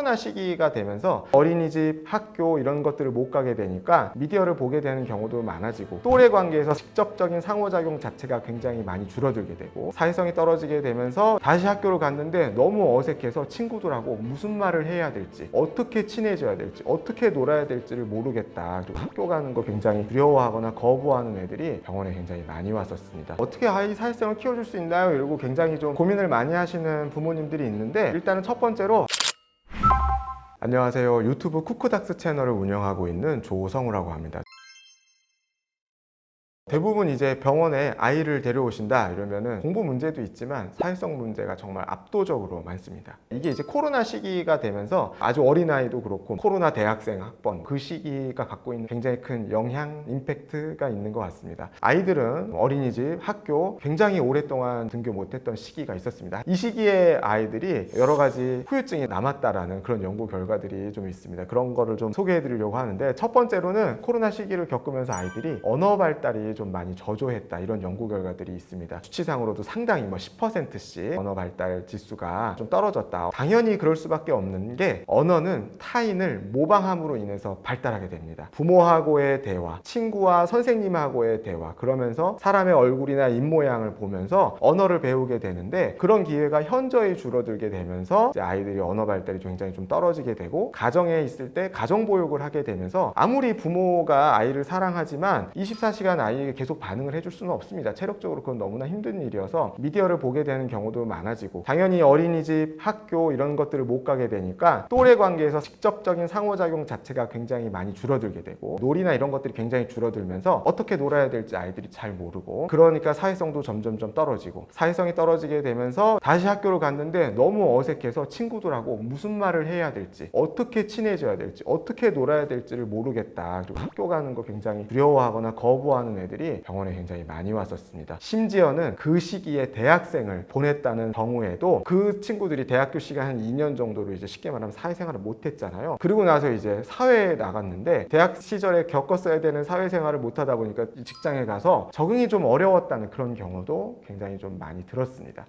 코로나 시기가 되면서 어린이집, 학교 이런 것들을 못 가게 되니까 미디어를 보게 되는 경우도 많아지고 또래 관계에서 직접적인 상호작용 자체가 굉장히 많이 줄어들게 되고 사회성이 떨어지게 되면서 다시 학교를 갔는데 너무 어색해서 친구들하고 무슨 말을 해야 될지, 어떻게 친해져야 될지, 어떻게 놀아야 될지를 모르겠다. 그리고 학교 가는 거 굉장히 두려워하거나 거부하는 애들이 병원에 굉장히 많이 왔었습니다. 어떻게 아이 사회성을 키워줄 수 있나요? 이러고 굉장히 좀 고민을 많이 하시는 부모님들이 있는데, 일단은 첫 번째로 안녕하세요. 유튜브 쿠쿠닥스 채널을 운영하고 있는 조성우라고 합니다. 대부분 이제 병원에 아이를 데려오신다 이러면은 공부 문제도 있지만 사회성 문제가 정말 압도적으로 많습니다. 이게 이제 코로나 시기가 되면서 아주 어린아이도 그렇고 코로나 대학생 학번 그 시기가 갖고 있는 굉장히 큰 영향, 임팩트가 있는 것 같습니다. 아이들은 어린이집, 학교 굉장히 오랫동안 등교 못했던 시기가 있었습니다. 이 시기에 아이들이 여러 가지 후유증이 남았다라는 그런 연구 결과들이 좀 있습니다. 그런 거를 좀 소개해 드리려고 하는데, 첫 번째로는 코로나 시기를 겪으면서 아이들이 언어 발달이 좀 많이 저조했다, 이런 연구 결과들이 있습니다. 수치상으로도 상당히 10%씩 언어 발달 지수가 좀 떨어졌다. 당연히 그럴 수밖에 없는 게, 언어는 타인을 모방함으로 인해서 발달하게 됩니다. 부모하고의 대화, 친구와 선생님하고의 대화, 그러면서 사람의 얼굴이나 입모양을 보면서 언어를 배우게 되는데, 그런 기회가 현저히 줄어들게 되면서 이제 아이들이 언어 발달이 굉장히 좀 떨어지게 되고, 가정에 있을 때 가정보육을 하게 되면서 아무리 부모가 아이를 사랑하지만 24시간 아이에게 계속 반응을 해줄 수는 없습니다. 체력적으로 그건 너무나 힘든 일이어서 미디어를 보게 되는 경우도 많아지고, 당연히 어린이집, 학교 이런 것들을 못 가게 되니까 또래 관계에서 직접적인 상호작용 자체가 굉장히 많이 줄어들게 되고, 놀이나 이런 것들이 굉장히 줄어들면서 어떻게 놀아야 될지 아이들이 잘 모르고, 그러니까 사회성도 점점점 떨어지고, 사회성이 떨어지게 되면서 다시 학교를 갔는데 너무 어색해서 친구들하고 무슨 말을 해야 될지, 어떻게 친해져야 될지, 어떻게 놀아야 될지를 모르겠다. 그리고 학교 가는 거 굉장히 두려워하거나 거부하는 애들이 병원에 굉장히 많이 왔었습니다. 심지어는 그 시기에 대학생을 보냈다는 경우에도 그 친구들이 대학교 시간 한 2년 정도로 이제 쉽게 말하면 사회생활을 못했잖아요. 그리고 나서 이제 사회에 나갔는데 대학 시절에 겪었어야 되는 사회생활을 못하다 보니까 직장에 가서 적응이 좀 어려웠다는 그런 경우도 굉장히 좀 많이 들었습니다.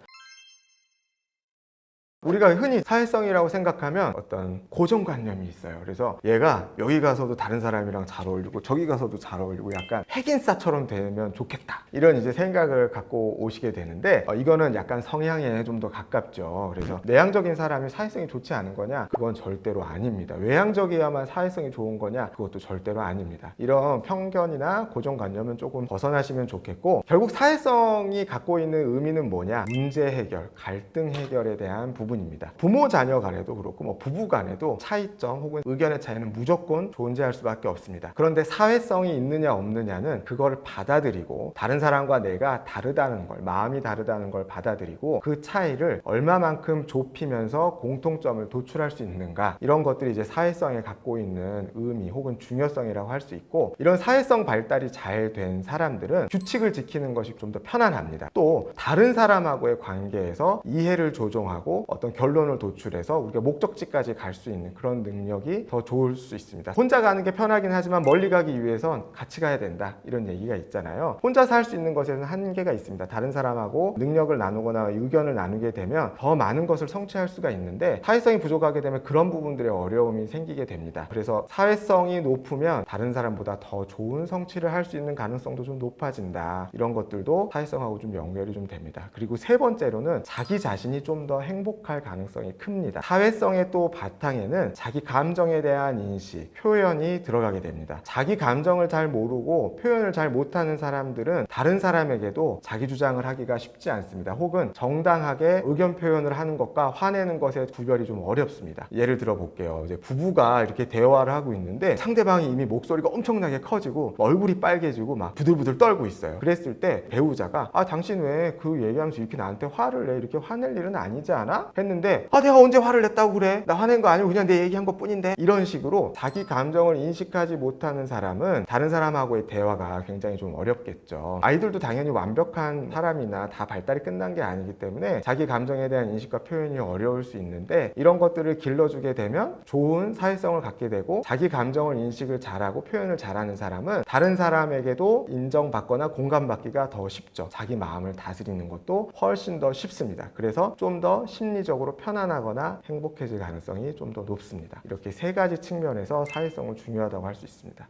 우리가 흔히 사회성이라고 생각하면 어떤 고정관념이 있어요. 그래서 얘가 여기 가서도 다른 사람이랑 잘 어울리고 저기 가서도 잘 어울리고 약간 핵인싸처럼 되면 좋겠다, 이런 이제 생각을 갖고 오시게 되는데, 이거는 약간 성향에 좀 더 가깝죠. 그래서 내향적인 사람이 사회성이 좋지 않은 거냐? 그건 절대로 아닙니다. 외향적이야만 사회성이 좋은 거냐? 그것도 절대로 아닙니다. 이런 편견이나 고정관념은 조금 벗어나시면 좋겠고, 결국 사회성이 갖고 있는 의미는 뭐냐? 문제 해결, 갈등 해결에 대한 부분입니다. 부모 자녀 간에도 그렇고 부부 간에도 차이점 혹은 의견의 차이는 무조건 존재할 수밖에 없습니다. 그런데 사회성이 있느냐 없느냐는 그거를 받아들이고, 다른 사람과 내가 다르다는 걸, 마음이 다르다는 걸 받아들이고, 그 차이를 얼마만큼 좁히면서 공통점을 도출할 수 있는가, 이런 것들이 이제 사회성에 갖고 있는 의미 혹은 중요성이라고 할 수 있고, 이런 사회성 발달이 잘 된 사람들은 규칙을 지키는 것이 좀 더 편안합니다. 또 다른 사람하고의 관계에서 이해를 조종하고 어떤 결론을 도출해서 우리가 목적지까지 갈 수 있는 그런 능력이 더 좋을 수 있습니다. 혼자 가는 게 편하긴 하지만 멀리 가기 위해선 같이 가야 된다, 이런 얘기가 있잖아요. 혼자서 할 수 있는 것에는 한계가 있습니다. 다른 사람하고 능력을 나누거나 의견을 나누게 되면 더 많은 것을 성취할 수가 있는데, 사회성이 부족하게 되면 그런 부분들의 어려움이 생기게 됩니다. 그래서 사회성이 높으면 다른 사람보다 더 좋은 성취를 할 수 있는 가능성도 좀 높아진다, 이런 것들도 사회성하고 좀 연결이 좀 됩니다. 그리고 세 번째로는 자기 자신이 좀 더 행복할 가능성이 큽니다. 사회성의 또 바탕에는 자기 감정에 대한 인식, 표현이 들어가게 됩니다. 자기 감정을 잘 모르고 표현을 잘 못하는 사람들은 다른 사람에게도 자기 주장을 하기가 쉽지 않습니다. 혹은 정당하게 의견 표현을 하는 것과 화내는 것의 구별이 좀 어렵습니다. 예를 들어 볼게요. 이제 부부가 이렇게 대화를 하고 있는데 상대방이 이미 목소리가 엄청나게 커지고 얼굴이 빨개지고 막 부들부들 떨고 있어요. 그랬을 때 배우자가 당신 왜 그 얘기하면서 이렇게 나한테 화를 내? 이렇게 화낼 일은 아니지 않아? 했는데 내가 언제 화를 냈다고 그래? 나 화낸 거 아니고 그냥 내 얘기한 것 뿐인데, 이런 식으로 자기 감정을 인식하지 못하는 사람은 다른 사람하고의 대화가 굉장히 좀 어렵겠죠. 아이들도 당연히 완벽한 사람이나 다 발달이 끝난 게 아니기 때문에 자기 감정에 대한 인식과 표현이 어려울 수 있는데, 이런 것들을 길러주게 되면 좋은 사회성을 갖게 되고, 자기 감정을 인식을 잘하고 표현을 잘하는 사람은 다른 사람에게도 인정받거나 공감받기가 더 쉽죠. 자기 마음을 다스리는 것도 훨씬 더 쉽습니다. 그래서 좀 더 심리적 마음적으로 편안하거나 행복해질 가능성이 좀 더 높습니다. 이렇게 세 가지 측면에서 사회성은 중요하다고 할 수 있습니다.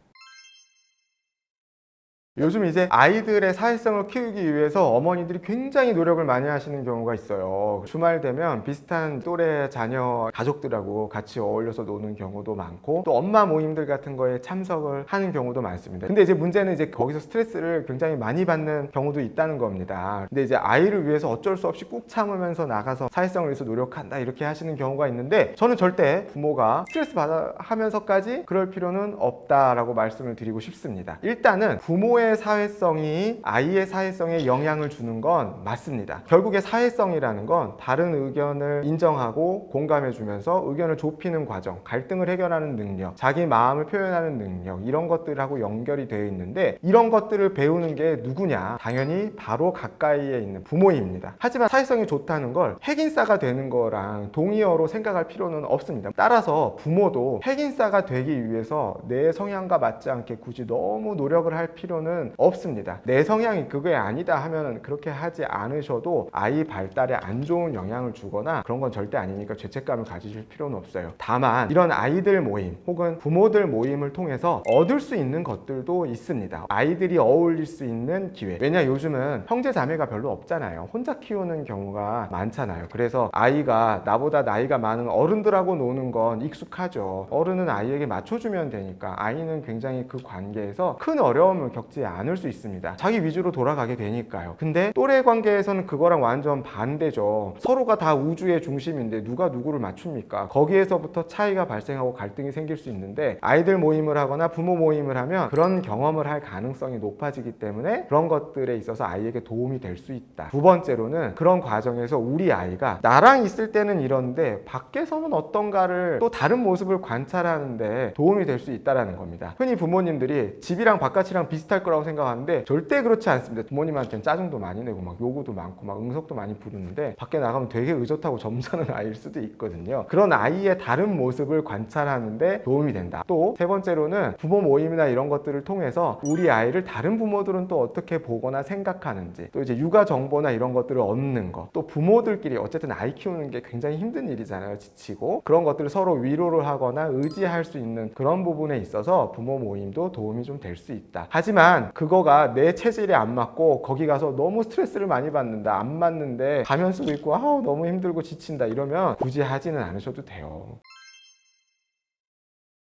요즘 이제 아이들의 사회성을 키우기 위해서 어머니들이 굉장히 노력을 많이 하시는 경우가 있어요. 주말 되면 비슷한 또래 자녀 가족들하고 같이 어울려서 노는 경우도 많고, 또 엄마 모임들 같은 거에 참석을 하는 경우도 많습니다. 근데 이제 문제는 이제 거기서 스트레스를 굉장히 많이 받는 경우도 있다는 겁니다. 근데 이제 아이를 위해서 어쩔 수 없이 꾹 참으면서 나가서 사회성을 위해서 노력한다 이렇게 하시는 경우가 있는데, 저는 절대 부모가 스트레스 받아 하면서까지 그럴 필요는 없다라고 말씀을 드리고 싶습니다. 일단은 부모의 사회성이 아이의 사회성에 영향을 주는 건 맞습니다. 결국에 사회성이라는 건 다른 의견을 인정하고 공감해주면서 의견을 좁히는 과정, 갈등을 해결하는 능력, 자기 마음을 표현하는 능력, 이런 것들하고 연결이 되어 있는데, 이런 것들을 배우는 게 누구냐? 당연히 바로 가까이에 있는 부모입니다. 하지만 사회성이 좋다는 걸 핵인싸가 되는 거랑 동의어로 생각할 필요는 없습니다. 따라서 부모도 핵인싸가 되기 위해서 내 성향과 맞지 않게 굳이 너무 노력을 할 필요는 없습니다. 내 성향이 그게 아니다 하면 그렇게 하지 않으셔도 아이 발달에 안 좋은 영향을 주거나 그런 건 절대 아니니까 죄책감을 가지실 필요는 없어요. 다만 이런 아이들 모임 혹은 부모들 모임을 통해서 얻을 수 있는 것들도 있습니다. 아이들이 어울릴 수 있는 기회. 왜냐, 요즘은 형제 자매가 별로 없잖아요. 혼자 키우는 경우가 많잖아요. 그래서 아이가 나보다 나이가 많은 어른들하고 노는 건 익숙하죠. 어른은 아이에게 맞춰주면 되니까 아이는 굉장히 그 관계에서 큰 어려움을 겪지 않을 수 있습니다. 자기 위주로 돌아가게 되니까요. 근데 또래 관계에서는 그거랑 완전 반대죠. 서로가 다 우주의 중심인데 누가 누구를 맞춥니까? 거기에서부터 차이가 발생하고 갈등이 생길 수 있는데, 아이들 모임을 하거나 부모 모임을 하면 그런 경험을 할 가능성이 높아지기 때문에 그런 것들에 있어서 아이에게 도움이 될 수 있다. 두 번째로는 그런 과정에서 우리 아이가 나랑 있을 때는 이런데 밖에서는 어떤가를 또 다른 모습을 관찰하는데 도움이 될 수 있다는 겁니다. 흔히 부모님들이 집이랑 바깥이랑 비슷할 거라고 생각하는데 절대 그렇지 않습니다. 부모님한테는 짜증도 많이 내고 막 요구도 많고 막 응석도 많이 부르는데 밖에 나가면 되게 의젓하고 점잖은 아이일 수도 있거든요. 그런 아이의 다른 모습을 관찰하는데 도움이 된다. 또 세 번째로는 부모 모임이나 이런 것들을 통해서 우리 아이를 다른 부모들은 또 어떻게 보거나 생각하는지, 또 이제 육아 정보나 이런 것들을 얻는 거, 또 부모들끼리 어쨌든 아이 키우는 게 굉장히 힘든 일이잖아요. 지치고 그런 것들을 서로 위로를 하거나 의지할 수 있는 그런 부분에 있어서 부모 모임도 도움이 좀 될 수 있다. 하지만 그거가 내 체질에 안 맞고 거기 가서 너무 스트레스를 많이 받는다, 안 맞는데 가면 쓰고 있고 너무 힘들고 지친다 이러면 굳이 하지는 않으셔도 돼요.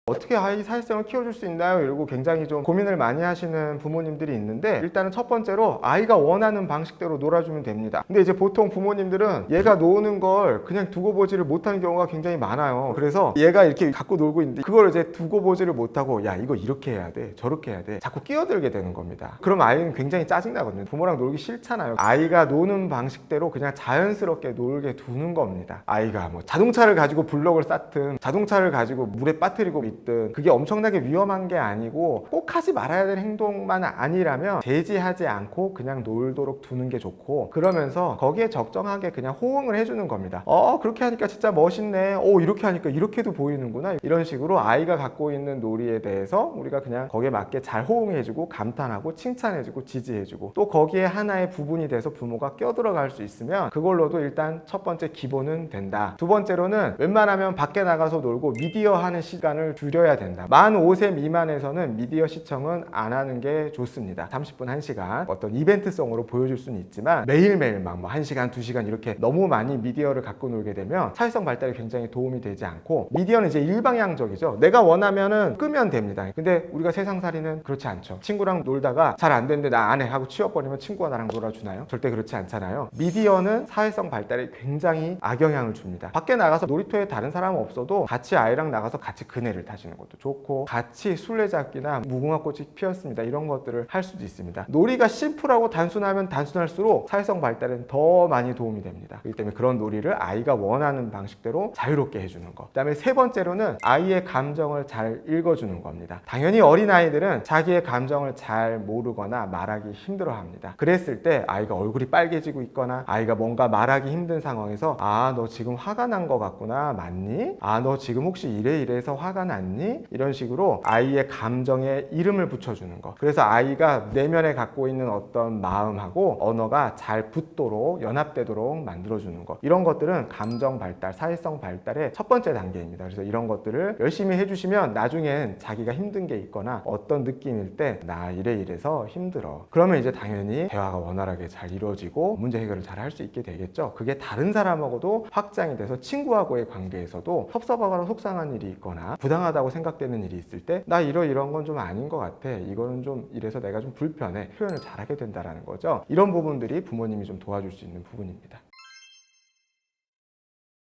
어떻게 아이 사회성을 키워줄 수 있나요? 이러고 굉장히 좀 고민을 많이 하시는 부모님들이 있는데, 일단은 첫 번째로 아이가 원하는 방식대로 놀아주면 됩니다. 근데 이제 보통 부모님들은 얘가 노는 걸 그냥 두고 보지를 못하는 경우가 굉장히 많아요. 그래서 얘가 이렇게 갖고 놀고 있는데 그걸 이제 두고 보지를 못하고 야 이거 이렇게 해야 돼 저렇게 해야 돼 자꾸 끼어들게 되는 겁니다. 그럼 아이는 굉장히 짜증나거든요. 부모랑 놀기 싫잖아요. 아이가 노는 방식대로 그냥 자연스럽게 놀게 두는 겁니다. 아이가 뭐 자동차를 가지고 블럭을 쌓든 자동차를 가지고 물에 빠뜨리고 있든 그게 엄청나게 위험한 게 아니고 꼭 하지 말아야 될 행동만 아니라면 제지하지 않고 그냥 놀도록 두는 게 좋고, 그러면서 거기에 적정하게 그냥 호응을 해주는 겁니다. 그렇게 하니까 진짜 멋있네. 이렇게 하니까 이렇게도 보이는구나. 이런 식으로 아이가 갖고 있는 놀이에 대해서 우리가 그냥 거기에 맞게 잘 호응해주고 감탄하고 칭찬해주고 지지해주고, 또 거기에 하나의 부분이 돼서 부모가 껴들어갈 수 있으면 그걸로도 일단 첫 번째 기본은 된다. 두 번째로는 웬만하면 밖에 나가서 놀고 미디어 하는 시간을 줄여야 된다. 만 5세 미만에서는 미디어 시청은 안 하는 게 좋습니다. 30분, 1시간 어떤 이벤트성으로 보여줄 수는 있지만 매일매일 막 1시간, 2시간 이렇게 너무 많이 미디어를 갖고 놀게 되면 사회성 발달에 굉장히 도움이 되지 않고, 미디어는 이제 일방향적이죠. 내가 원하면은 끄면 됩니다. 근데 우리가 세상살이는 그렇지 않죠. 친구랑 놀다가 잘 안 되는데 나 안 해 하고 치워버리면 친구가 나랑 놀아주나요? 절대 그렇지 않잖아요. 미디어는 사회성 발달에 굉장히 악영향을 줍니다. 밖에 나가서 놀이터에 다른 사람은 없어도 같이 아이랑 나가서 같이 그네를 타시는 것도 좋고, 같이 술래잡기나 무궁화꽃이 피었습니다 이런 것들을 할 수도 있습니다. 놀이가 심플하고 단순하면 단순할수록 사회성 발달엔 더 많이 도움이 됩니다. 그렇기 때문에 그런 놀이를 아이가 원하는 방식대로 자유롭게 해주는 것. 그 다음에 세 번째로는 아이의 감정을 잘 읽어주는 겁니다. 당연히 어린아이들은 자기의 감정을 잘 모르거나 말하기 힘들어합니다. 그랬을 때 아이가 얼굴이 빨개지고 있거나 아이가 뭔가 말하기 힘든 상황에서 너 지금 화가 난 것 같구나, 맞니? 너 지금 혹시 이래서 화가 났니? 않니? 이런 식으로 아이의 감정에 이름을 붙여주는 거. 그래서 아이가 내면에 갖고 있는 어떤 마음하고 언어가 잘 붙도록 연합되도록 만들어주는 거. 이런 것들은 감정 발달, 사회성 발달의 첫 번째 단계입니다. 그래서 이런 것들을 열심히 해주시면 나중엔 자기가 힘든 게 있거나 어떤 느낌일 때 나 이래서 힘들어. 그러면 이제 당연히 대화가 원활하게 잘 이루어지고 문제 해결을 잘 할 수 있게 되겠죠. 그게 다른 사람하고도 확장이 돼서 친구하고의 관계에서도 섭섭하거나 속상한 일이 있거나 부당하다고 생각되는 일이 있을 때 나 이런 건 좀 아닌 것 같아. 이거는 좀 이래서 내가 좀 불편해. 표현을 잘하게 된다는 거죠. 이런 부분들이 부모님이 좀 도와줄 수 있는 부분입니다.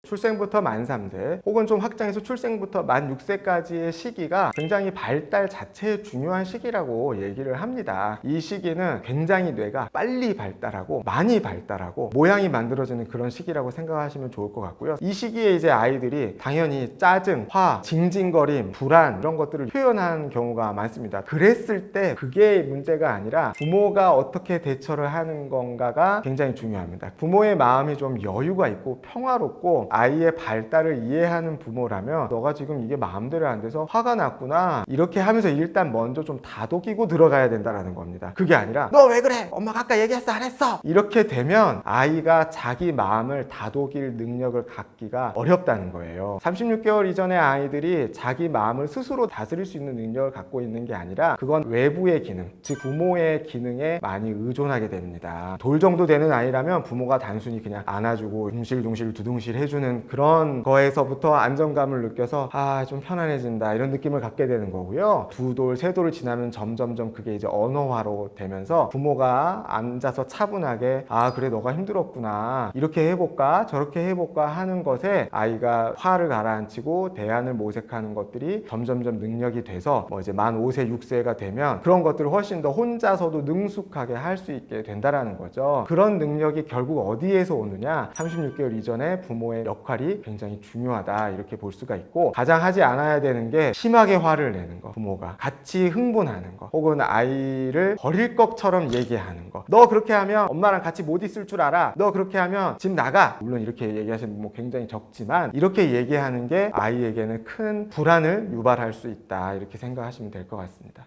출생부터 만 3세 혹은 좀 확장해서 출생부터 만 6세까지의 시기가 굉장히 발달 자체에 중요한 시기라고 얘기를 합니다. 이 시기는 굉장히 뇌가 빨리 발달하고 많이 발달하고 모양이 만들어지는 그런 시기라고 생각하시면 좋을 것 같고요. 이 시기에 이제 아이들이 당연히 짜증, 화, 징징거림, 불안 이런 것들을 표현하는 경우가 많습니다. 그랬을 때 그게 문제가 아니라 부모가 어떻게 대처를 하는 건가가 굉장히 중요합니다. 부모의 마음이 좀 여유가 있고 평화롭고 아이의 발달을 이해하는 부모라면 너가 지금 이게 마음대로 안 돼서 화가 났구나 이렇게 하면서 일단 먼저 좀 다독이고 들어가야 된다는 겁니다. 그게 아니라 너 왜 그래? 엄마가 아까 얘기했어 안 했어? 이렇게 되면 아이가 자기 마음을 다독일 능력을 갖기가 어렵다는 거예요. 36개월 이전의 아이들이 자기 마음을 스스로 다스릴 수 있는 능력을 갖고 있는 게 아니라 그건 외부의 기능, 즉 부모의 기능에 많이 의존하게 됩니다. 돌 정도 되는 아이라면 부모가 단순히 그냥 안아주고 둥실둥실 두둥실 해주는 그런 거에서부터 안정감을 느껴서 좀 편안해진다 이런 느낌을 갖게 되는 거고요. 2돌, 3돌을 지나면 점점점 그게 이제 언어화로 되면서 부모가 앉아서 차분하게 그래 너가 힘들었구나 이렇게 해볼까 저렇게 해볼까 하는 것에 아이가 화를 가라앉히고 대안을 모색하는 것들이 점점점 능력이 돼서 뭐 이제 만 5세, 6세가 되면 그런 것들을 훨씬 더 혼자서도 능숙하게 할 수 있게 된다라는 거죠. 그런 능력이 결국 어디에서 오느냐? 36개월 이전에 부모의 역할이 굉장히 중요하다 이렇게 볼 수가 있고 가장 하지 않아야 되는 게 심하게 화를 내는 거, 부모가 같이 흥분하는 거 혹은 아이를 버릴 것처럼 얘기하는 거. 너 그렇게 하면 엄마랑 같이 못 있을 줄 알아. 너 그렇게 하면 집 나가. 물론 이렇게 얘기하시는 부모 굉장히 적지만 이렇게 얘기하는 게 아이에게는 큰 불안을 유발할 수 있다 이렇게 생각하시면 될 것 같습니다.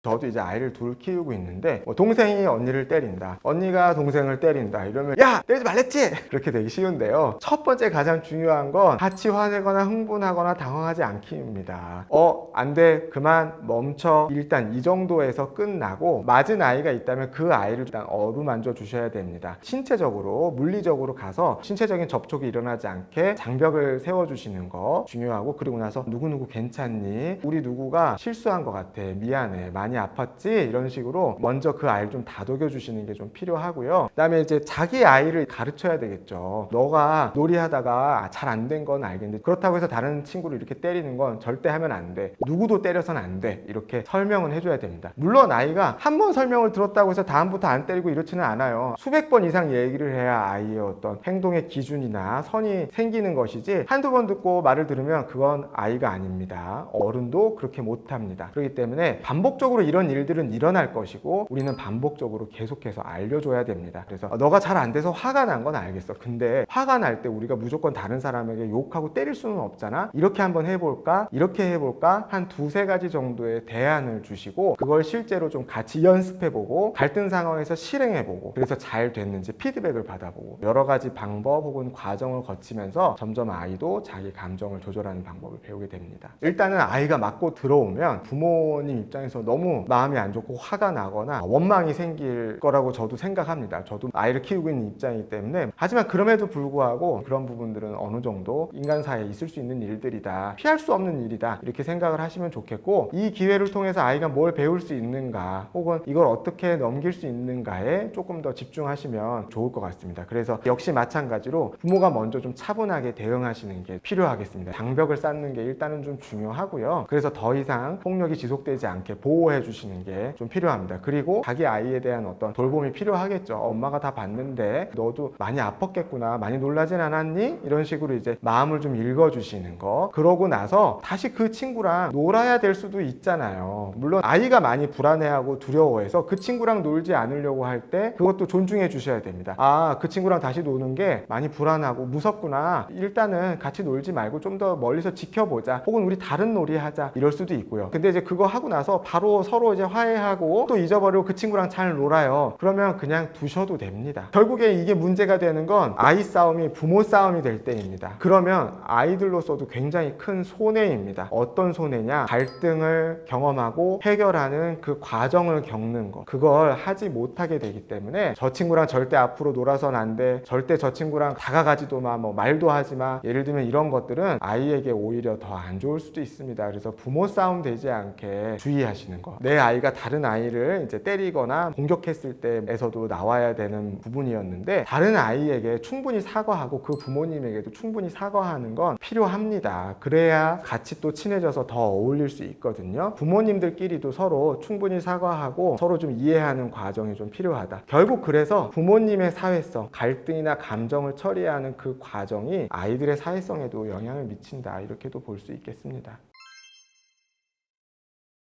저도 이제 아이를 둘 키우고 있는데 동생이 언니를 때린다, 언니가 동생을 때린다 이러면 야 때리지 말랬지 그렇게 되기 쉬운데요. 첫 번째 가장 중요한 건 같이 화내거나 흥분하거나 당황하지 않기입니다. 안 돼, 그만, 멈춰, 일단 이 정도에서 끝나고 맞은 아이가 있다면 그 아이를 일단 어루만져 주셔야 됩니다. 신체적으로 물리적으로 가서 신체적인 접촉이 일어나지 않게 장벽을 세워주시는 거 중요하고, 그리고 나서 누구누구 괜찮니? 우리 누구가 실수한 것 같아, 미안해, 많이 아팠지? 이런 식으로 먼저 그 아이를 좀 다독여 주시는 게 좀 필요하고요. 그 다음에 이제 자기 아이를 가르쳐야 되겠죠. 너가 놀이하다가 잘 안 된 건 알겠는데 그렇다고 해서 다른 친구를 이렇게 때리는 건 절대 하면 안 돼. 누구도 때려서는 안 돼. 이렇게 설명은 해줘야 됩니다. 물론 아이가 한 번 설명을 들었다고 해서 다음부터 안 때리고 이렇지는 않아요. 수백 번 이상 얘기를 해야 아이의 어떤 행동의 기준이나 선이 생기는 것이지, 한두 번 듣고 말을 들으면 그건 아이가 아닙니다. 어른도 그렇게 못합니다. 그렇기 때문에 반복적으로 이런 일들은 일어날 것이고 우리는 반복적으로 계속해서 알려줘야 됩니다. 그래서 너가 잘 안 돼서 화가 난 건 알겠어. 근데 화가 날 때 우리가 무조건 다른 사람에게 욕하고 때릴 수는 없잖아. 이렇게 한번 해볼까? 이렇게 해볼까? 한 두세 가지 정도의 대안을 주시고 그걸 실제로 좀 같이 연습해보고 갈등 상황에서 실행해보고 그래서 잘 됐는지 피드백을 받아보고 여러 가지 방법 혹은 과정을 거치면서 점점 아이도 자기 감정을 조절하는 방법을 배우게 됩니다. 일단은 아이가 맞고 들어오면 부모님 입장에서 너무 마음이 안 좋고 화가 나거나 원망이 생길 거라고 저도 생각합니다. 저도 아이를 키우고 있는 입장이기 때문에. 하지만 그럼에도 불구하고 그런 부분들은 어느 정도 인간사회에 있을 수 있는 일들이다, 피할 수 없는 일이다, 이렇게 생각을 하시면 좋겠고, 이 기회를 통해서 아이가 뭘 배울 수 있는가 혹은 이걸 어떻게 넘길 수 있는가에 조금 더 집중하시면 좋을 것 같습니다. 그래서 역시 마찬가지로 부모가 먼저 좀 차분하게 대응하시는 게 필요하겠습니다. 장벽을 쌓는 게 일단은 좀 중요하고요. 그래서 더 이상 폭력이 지속되지 않게 보호해 위로해 주시는 게 좀 필요합니다. 그리고 자기 아이에 대한 어떤 돌봄이 필요하겠죠. 엄마가 다 봤는데 너도 많이 아팠겠구나, 많이 놀라진 않았니? 이런 식으로 이제 마음을 좀 읽어주시는 거. 그러고 나서 다시 그 친구랑 놀아야 될 수도 있잖아요. 물론 아이가 많이 불안해하고 두려워해서 그 친구랑 놀지 않으려고 할 때 그것도 존중해 주셔야 됩니다. 아, 그 친구랑 다시 노는 게 많이 불안하고 무섭구나, 일단은 같이 놀지 말고 좀 더 멀리서 지켜보자, 혹은 우리 다른 놀이 하자, 이럴 수도 있고요. 근데 이제 그거 하고 나서 바로 서로 이제 화해하고 또 잊어버리고 그 친구랑 잘 놀아요. 그러면 그냥 두셔도 됩니다. 결국에 이게 문제가 되는 건 아이 싸움이 부모 싸움이 될 때입니다. 그러면 아이들로서도 굉장히 큰 손해입니다. 어떤 손해냐? 갈등을 경험하고 해결하는 그 과정을 겪는 거, 그걸 하지 못하게 되기 때문에 저 친구랑 절대 앞으로 놀아선 안 돼, 절대 저 친구랑 다가가지도 마, 뭐 말도 하지 마, 예를 들면 이런 것들은 아이에게 오히려 더 안 좋을 수도 있습니다. 그래서 부모 싸움 되지 않게 주의하시는 거. 내 아이가 다른 아이를 이제 때리거나 공격했을 때에서도 나와야 되는 부분이었는데, 다른 아이에게 충분히 사과하고 그 부모님에게도 충분히 사과하는 건 필요합니다. 그래야 같이 또 친해져서 더 어울릴 수 있거든요. 부모님들끼리도 서로 충분히 사과하고 서로 좀 이해하는 과정이 좀 필요하다. 결국 그래서 부모님의 사회성, 갈등이나 감정을 처리하는 그 과정이 아이들의 사회성에도 영향을 미친다, 이렇게도 볼 수 있겠습니다.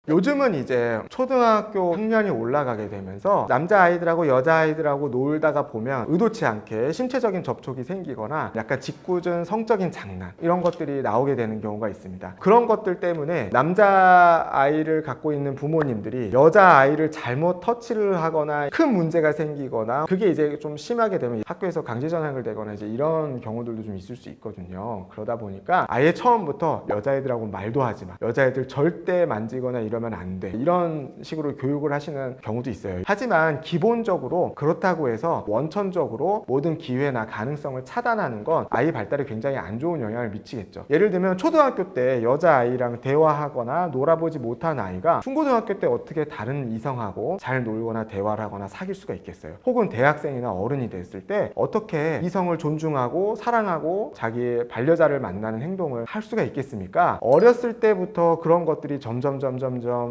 요즘은 이제 초등학교 학년이 올라가게 되면서 남자아이들하고 여자아이들하고 놀다가 보면 의도치 않게 신체적인 접촉이 생기거나 약간 짓궂은 성적인 장난, 이런 것들이 나오게 되는 경우가 있습니다. 그런 것들 때문에 남자아이를 갖고 있는 부모님들이 여자아이를 잘못 터치를 하거나 큰 문제가 생기거나, 그게 이제 좀 심하게 되면 학교에서 강제 전학을 되거나 이제 이런 경우들도 좀 있을 수 있거든요. 그러다 보니까 아예 처음부터 여자애들하고 말도 하지 마, 여자애들 절대 만지거나 이러면 안 돼, 이런 식으로 교육을 하시는 경우도 있어요. 하지만 기본적으로 그렇다고 해서 원천적으로 모든 기회나 가능성을 차단하는 건 아이 발달에 굉장히 안 좋은 영향을 미치겠죠. 예를 들면 초등학교 때 여자아이랑 대화하거나 놀아보지 못한 아이가 중고등학교 때 어떻게 다른 이성하고 잘 놀거나 대화를 하거나 사귈 수가 있겠어요. 혹은 대학생이나 어른이 됐을 때 어떻게 이성을 존중하고 사랑하고 자기의 반려자를 만나는 행동을 할 수가 있겠습니까? 어렸을 때부터 그런 것들이 점점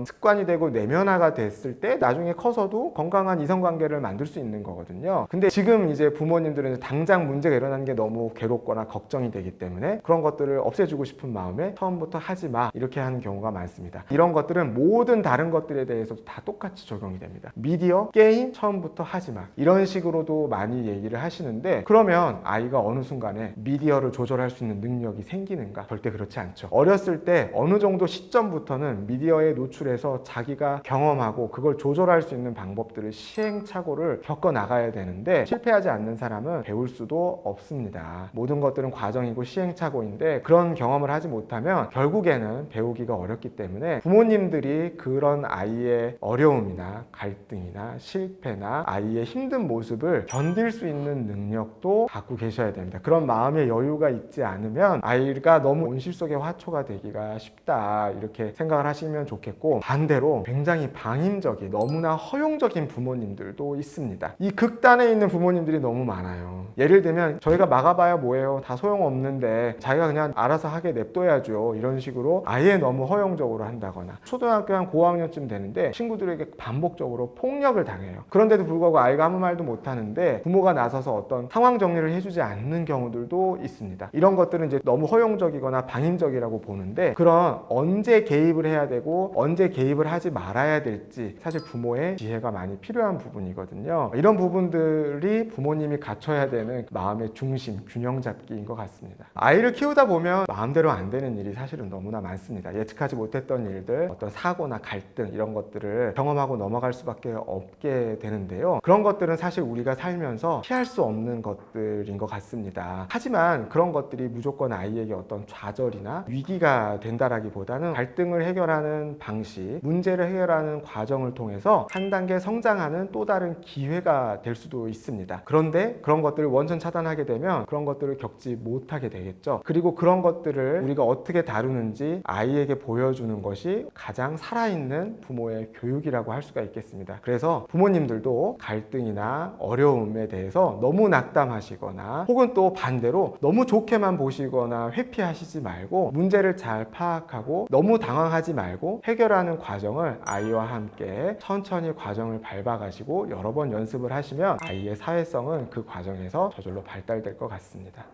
습관이 되고 내면화가 됐을 때 나중에 커서도 건강한 이성관계를 만들 수 있는 거거든요. 근데 지금 이제 부모님들은 당장 문제가 일어나는 게 너무 괴롭거나 걱정이 되기 때문에 그런 것들을 없애주고 싶은 마음에 처음부터 하지 마, 이렇게 하는 경우가 많습니다. 이런 것들은 모든 다른 것들에 대해서도 다 똑같이 적용이 됩니다. 미디어, 게임 처음부터 하지 마, 이런 식으로도 많이 얘기를 하시는데, 그러면 아이가 어느 순간에 미디어를 조절할 수 있는 능력이 생기는가? 절대 그렇지 않죠. 어렸을 때 어느 정도 시점부터는 미디어에 노출해서 자기가 경험하고 그걸 조절할 수 있는 방법들을 시행착오를 겪어 나가야 되는데, 실패하지 않는 사람은 배울 수도 없습니다. 모든 것들은 과정이고 시행착오인데 그런 경험을 하지 못하면 결국에는 배우기가 어렵기 때문에 부모님들이 그런 아이의 어려움이나 갈등이나 실패나 아이의 힘든 모습을 견딜 수 있는 능력도 갖고 계셔야 됩니다. 그런 마음의 여유가 있지 않으면 아이가 너무 온실 속의 화초가 되기가 쉽다, 이렇게 생각을 하시면 좋겠고, 반대로 굉장히 방임적인, 너무나 허용적인 부모님들도 있습니다. 이 극단에 있는 부모님들이 너무 많아요. 예를 들면 저희가 막아봐야 뭐예요, 다 소용없는데 자기가 그냥 알아서 하게 냅둬야죠, 이런 식으로 아예 너무 허용적으로 한다거나, 초등학교 한 고학년쯤 되는데 친구들에게 반복적으로 폭력을 당해요. 그런데도 불구하고 아이가 아무 말도 못하는데 부모가 나서서 어떤 상황 정리를 해주지 않는 경우들도 있습니다. 이런 것들은 이제 너무 허용적이거나 방임적이라고 보는데, 그런 언제 개입을 해야 되고 언제 개입을 하지 말아야 될지 사실 부모의 지혜가 많이 필요한 부분이거든요. 이런 부분들이 부모님이 갖춰야 되는 마음의 중심, 균형 잡기인 것 같습니다. 아이를 키우다 보면 마음대로 안 되는 일이 사실은 너무나 많습니다. 예측하지 못했던 일들, 어떤 사고나 갈등, 이런 것들을 경험하고 넘어갈 수밖에 없게 되는데요. 그런 것들은 사실 우리가 살면서 피할 수 없는 것들인 것 같습니다. 하지만 그런 것들이 무조건 아이에게 어떤 좌절이나 위기가 된다라기보다는 갈등을 해결하는 방식, 문제를 해결하는 과정을 통해서 한 단계 성장하는 또 다른 기회가 될 수도 있습니다. 그런데 그런 것들을 원천 차단하게 되면 그런 것들을 겪지 못하게 되겠죠. 그리고 그런 것들을 우리가 어떻게 다루는지 아이에게 보여주는 것이 가장 살아있는 부모의 교육이라고 할 수가 있겠습니다. 그래서 부모님들도 갈등이나 어려움에 대해서 너무 낙담하시거나 혹은 또 반대로 너무 좋게만 보시거나 회피하시지 말고 문제를 잘 파악하고 너무 당황하지 말고 해결 해결하는 과정을 아이와 함께 천천히 과정을 밟아가시고 여러 번 연습을 하시면 아이의 사회성은 그 과정에서 저절로 발달될 것 같습니다.